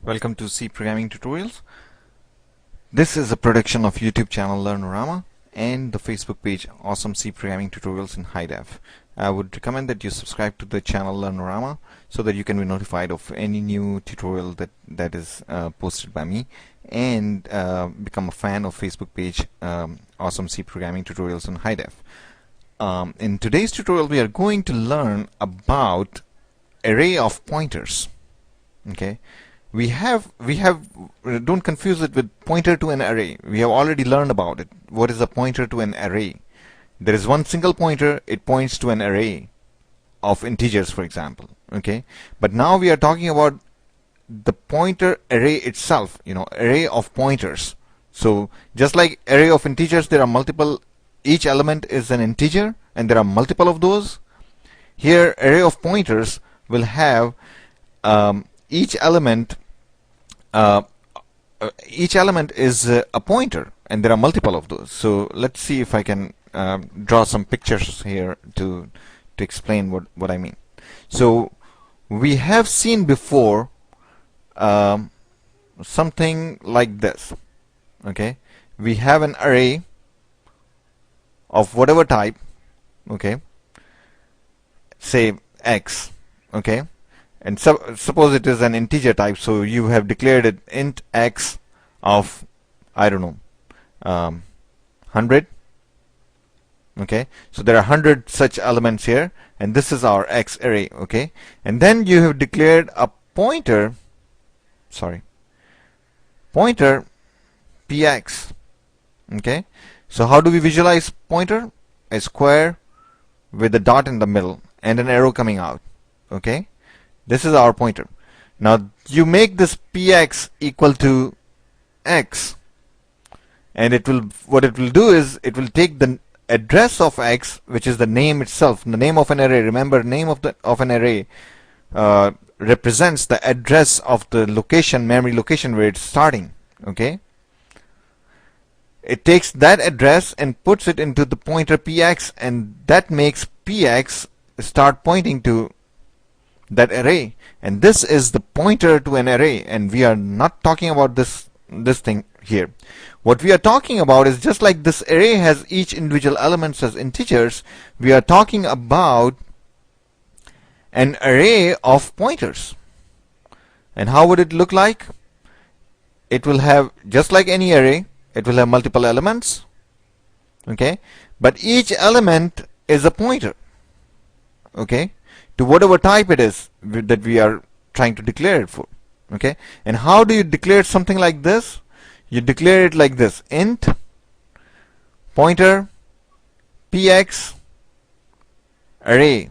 Welcome to C Programming Tutorials. This is a production of YouTube channel Learnorama and the Facebook page Awesome C Programming Tutorials in High Def. I would recommend that you subscribe to the channel Learnorama so that you can be notified of any new tutorial that is posted by me, and become a fan of Facebook page Awesome C Programming Tutorials in High Def. In today's tutorial we are going to learn about array of pointers. Okay, don't confuse it with pointer to an array. We have already learned about it. What is a pointer to an array? There is one single pointer, it points to an array of integers, for example. Okay, but now we are talking about the pointer array itself, array of pointers. So just like array of integers, there are multiple, each element is an integer and there are multiple of those. Here array of pointers will have each element is a pointer and there are multiple of those. So let's see if I can draw some pictures here to explain what I mean. So we have seen before something like this. Okay, we have an array of whatever type, okay, say x, okay, and suppose it is an integer type, so you have declared it int x of, I don't know, 100. Okay, so there are 100 such elements here, and this is our x array. Okay, and then you have declared a pointer px. Okay, so how do we visualize pointer? A square with a dot in the middle and an arrow coming out. Okay, this is our pointer. Now you make this px equal to x, and what it will do is it will take the address of x, which is the name itself, the name of an array. Remember, name of an array represents the address of the location, memory location where it's starting. Okay, it takes that address and puts it into the pointer px, and that makes px start pointing to that array, and this is the pointer to an array. And we are not talking about this thing here. What we are talking about is, just like this array has each individual elements as integers, we are talking about an array of pointers. And how would it look like? It will have, just like any array, it will have multiple elements. Okay, but each element is a pointer, okay, to whatever type it is that we are trying to declare it for. Okay, and how do you declare something like this? You declare it like this: int pointer px array.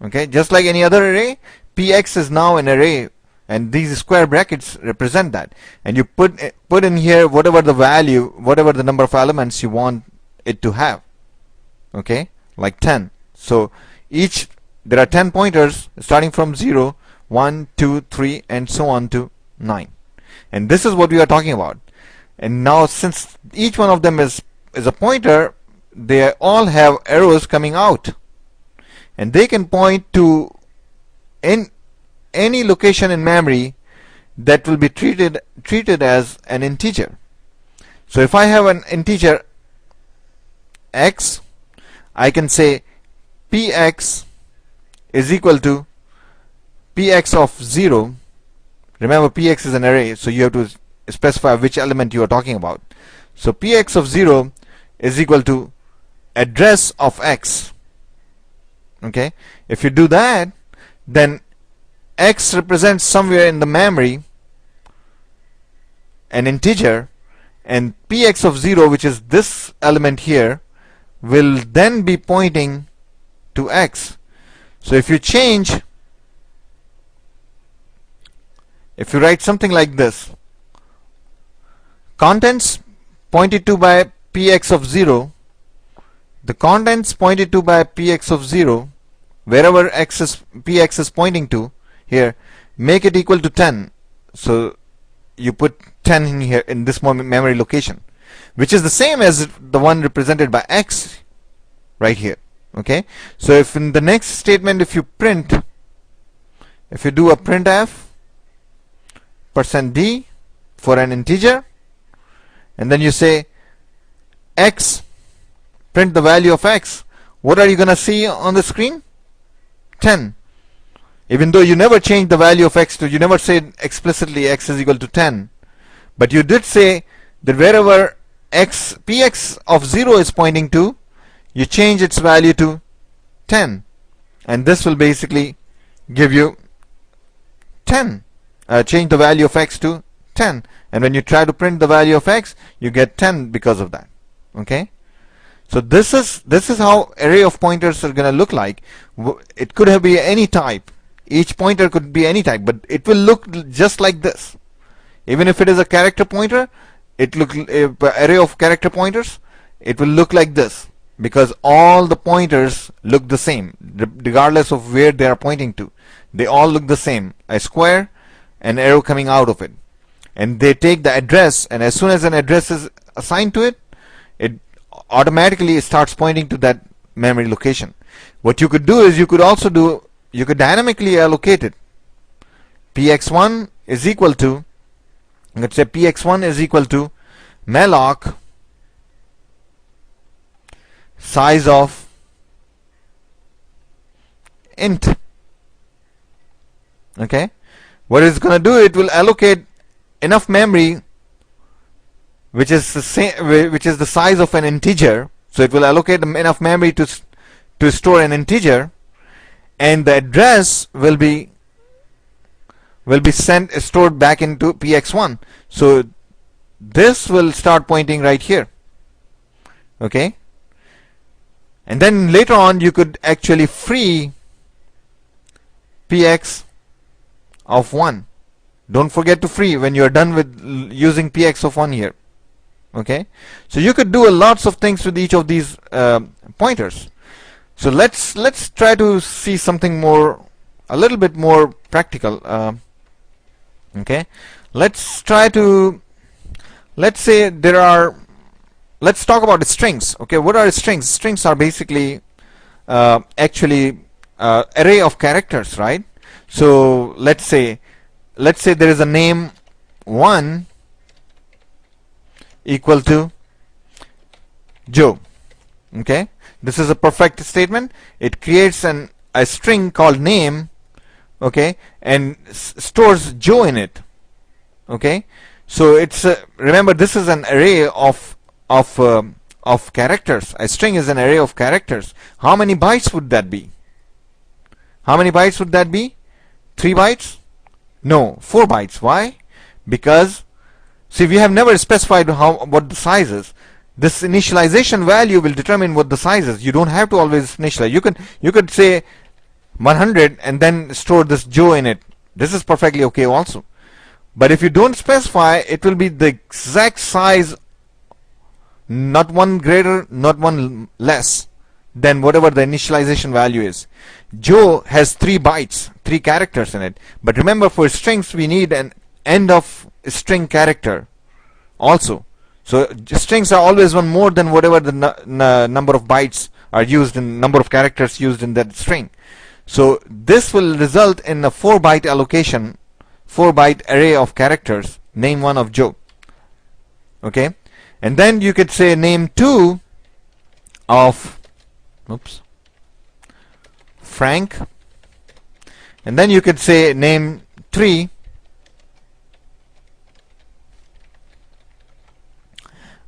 Okay, just like any other array, px is now an array, and these square brackets represent that. And you put in here whatever the value, whatever the number of elements you want it to have. Okay, like 10. So there are 10 pointers starting from 0, 1, 2, 3, and so on to 9. And this is what we are talking about. And now, since each one of them is a pointer, they all have arrows coming out, and they can point to any location in memory that will be treated as an integer. So if I have an integer x, I can say px is equal to px of 0. Remember, px is an array, so you have to specify which element you are talking about. So px of 0 is equal to address of x. Okay, if you do that, then x represents somewhere in the memory an integer, and px of 0, which is this element here, will then be pointing to x. So if you write something like this: contents pointed to by px of 0, the contents pointed to by px of 0, wherever px is pointing to here, make it equal to 10. So you put 10 in here, in this memory location, which is the same as the one represented by x right here. Okay, so if in the next statement, if you do a printf, %d for an integer, and then you say x, print the value of x. What are you going to see on the screen? 10. Even though you never changed the value of x to, you never said explicitly x is equal to 10, but you did say that wherever x, px of 0 is pointing to, you change its value to 10, and this will basically give you 10. Change the value of x to 10, and when you try to print the value of x, you get 10 because of that. Okay, so this is how array of pointers are going to look like. It could have been any type. Each pointer could be any type, but it will look just like this. Even if it is a character pointer, it look array of character pointers, it will look like this, because all the pointers look the same regardless of where they are pointing to. They all look the same: a square, an arrow coming out of it, and they take the address, and as soon as an address is assigned to it, it automatically starts pointing to that memory location. What you could do is you could dynamically allocate it. px1 is equal to, let's say px1 is equal to malloc size of int. Okay, what it's going to do, it will allocate enough memory which is the same, which is the size of an integer. So it will allocate enough memory to store an integer, and the address will be stored back into px1. So this will start pointing right here. Okay, and then later on you could actually free px of 1. Don't forget to free when you are done with using px of 1 here. Okay, so you could do lots of things with each of these pointers. So let's try to see something more, a little bit more practical. Okay, let's try to, let's say there are, let's talk about strings. Okay, what are strings? Strings are basically actually array of characters, right? So let's say there is a name 1 equal to Joe. Okay, this is a perfect statement. It creates a string called name, okay, and stores Joe in it. Okay, so it's remember, this is an array of characters. A string is an array of characters. How many bytes would that be? How many bytes would that be? 3 bytes? No, 4 bytes. Why? Because see, we have never specified what the size is. This initialization value will determine what the size is. You don't have to always initialize. You could say 100 and then store this Joe in it. This is perfectly okay also. But if you don't specify, it will be the exact size, not one greater, not one less than whatever the initialization value is. Joe has 3 bytes, 3 characters in it. But remember, for strings we need an end of string character also. So strings are always one more than whatever the number of bytes are used in, number of characters used in that string. So this will result in a 4-byte allocation, 4-byte array of characters, name 1 of Joe. Okay, and then you could say name 2 of Frank, and then you could say name 3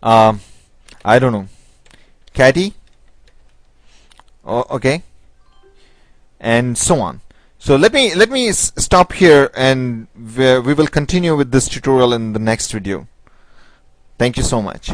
I don't know, Caddy. Okay, and so on. So let me stop here, and we will continue with this tutorial in the next video. Thank you so much.